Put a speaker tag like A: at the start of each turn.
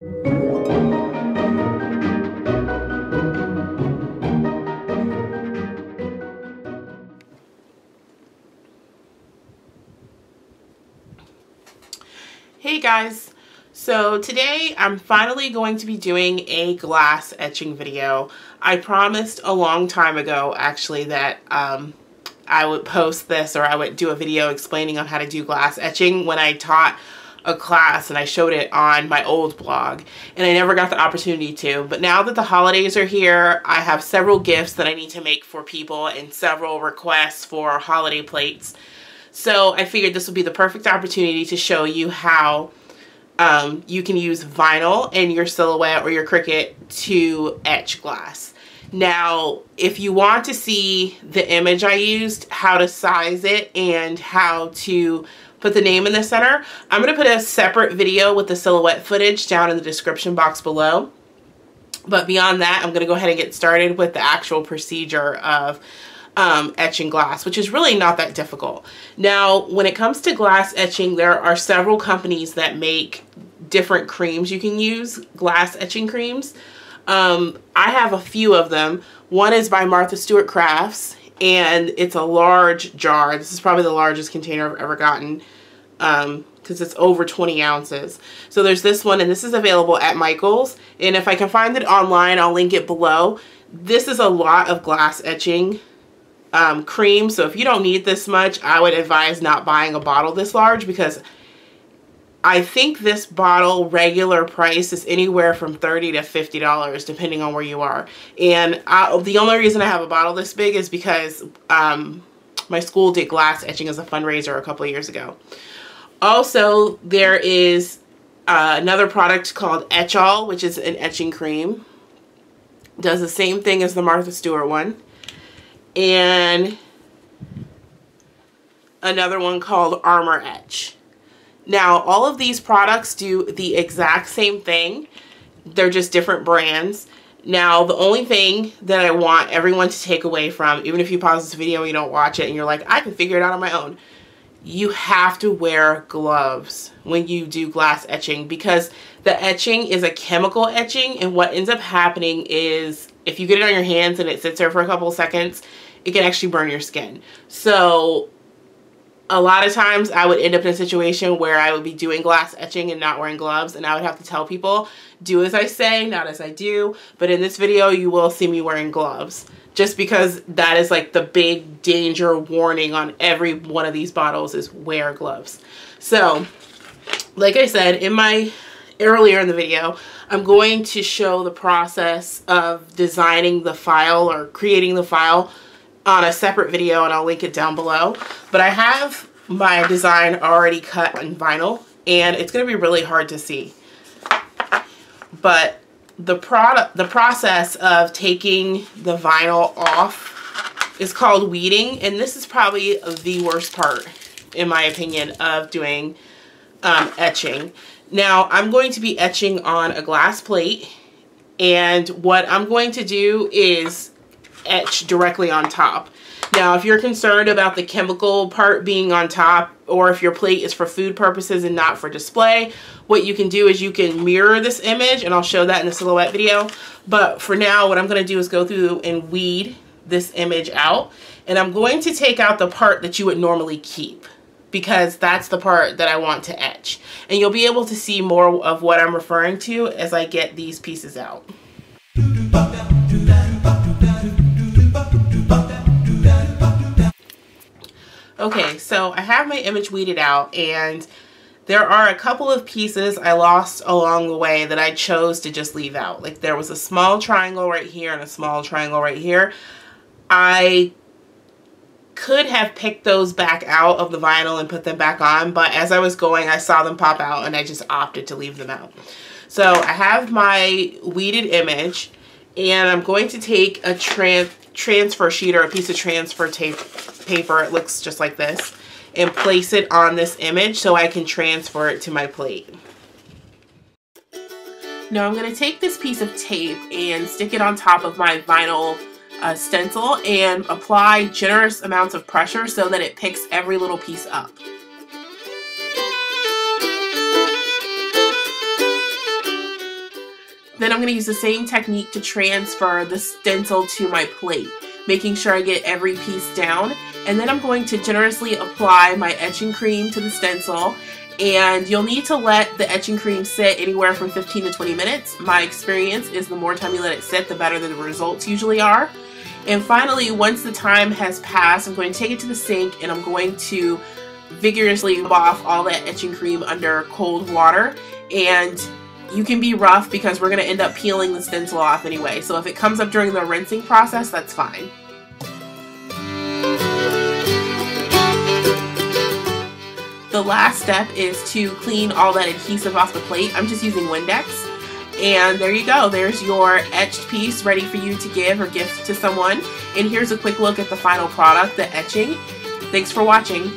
A: Hey guys, so today I'm finally going to be doing a glass etching video. I promised a long time ago actually that I would post this, or I would do a video explaining on how to do glass etching when I taught a class, and I showed it on my old blog, and I never got the opportunity to. But now that the holidays are here, I have several gifts that I need to make for people and several requests for holiday plates. So I figured this would be the perfect opportunity to show you how you can use vinyl in your silhouette or your Cricut to etch glass. Now, if you want to see the image I used, how to size it, and how to put the name in the center, I'm going to put a separate video with the silhouette footage down in the description box below. But beyond that, I'm going to go ahead and get started with the actual procedure of etching glass, which is really not that difficult. Now, when it comes to glass etching, there are several companies that make different creams you can use, glass etching creams. I have a few of them. One is by Martha Stewart Crafts, and it's a large jar. This is probably the largest container I've ever gotten, because it's over 20 ounces. So there's this one, and this is available at Michael's, and if I can find it online, I'll link it below. This is a lot of glass etching cream, so if you don't need this much, I would advise not buying a bottle this large, because I think this bottle regular price is anywhere from $30 to $50 depending on where you are. And the only reason I have a bottle this big is because my school did glass etching as a fundraiser a couple of years ago. Also, there is another product called Echar, which is an etching cream. Does the same thing as the Martha Stewart one. And another one called Armor Etch. Now, all of these products do the exact same thing. They're just different brands. Now, the only thing that I want everyone to take away from, even if you pause this video and you don't watch it and you're like, I can figure it out on my own, you have to wear gloves when you do glass etching, because the etching is a chemical etching, and what ends up happening is if you get it on your hands and it sits there for a couple of seconds, it can actually burn your skin. So a lot of times I would end up in a situation where I would be doing glass etching and not wearing gloves, and I would have to tell people, do as I say, not as I do. But in this video, you will see me wearing gloves, just because that is like the big danger warning on every one of these bottles is wear gloves. So like I said earlier in the video, I'm going to show the process of designing the file or creating the file on a separate video, and I'll link it down below. But I have my design already cut on vinyl, and it's going to be really hard to see. But the process of taking the vinyl off is called weeding, and this is probably the worst part, in my opinion, of doing etching. Now, I'm going to be etching on a glass plate, and what I'm going to do is etch directly on top. Now, if you're concerned about the chemical part being on top, or if your plate is for food purposes and not for display, what you can do is you can mirror this image, and I'll show that in the silhouette video. But for now, what I'm going to do is go through and weed this image out, and I'm going to take out the part that you would normally keep, because that's the part that I want to etch. And you'll be able to see more of what I'm referring to as I get these pieces out. Okay, so I have my image weeded out, and there are a couple of pieces I lost along the way that I chose to just leave out. Like, there was a small triangle right here and a small triangle right here. I could have picked those back out of the vinyl and put them back on, but as I was going, I saw them pop out, and I just opted to leave them out. So I have my weeded image, and I'm going to take a transfer sheet, or a piece of transfer paper, it looks just like this, and place it on this image so I can transfer it to my plate. Now I'm going to take this piece of tape and stick it on top of my vinyl stencil and apply generous amounts of pressure so that it picks every little piece up. Then I'm going to use the same technique to transfer the stencil to my plate, making sure I get every piece down. And then I'm going to generously apply my etching cream to the stencil. And you'll need to let the etching cream sit anywhere from 15 to 20 minutes. My experience is the more time you let it sit, the better the results usually are. And finally, once the time has passed, I'm going to take it to the sink and I'm going to vigorously rub off all that etching cream under cold water. And you can be rough because we're going to end up peeling the stencil off anyway. So if it comes up during the rinsing process, that's fine. The last step is to clean all that adhesive off the plate. I'm just using Windex. And there you go. There's your etched piece ready for you to give or gift to someone. And here's a quick look at the final product, the etching. Thanks for watching.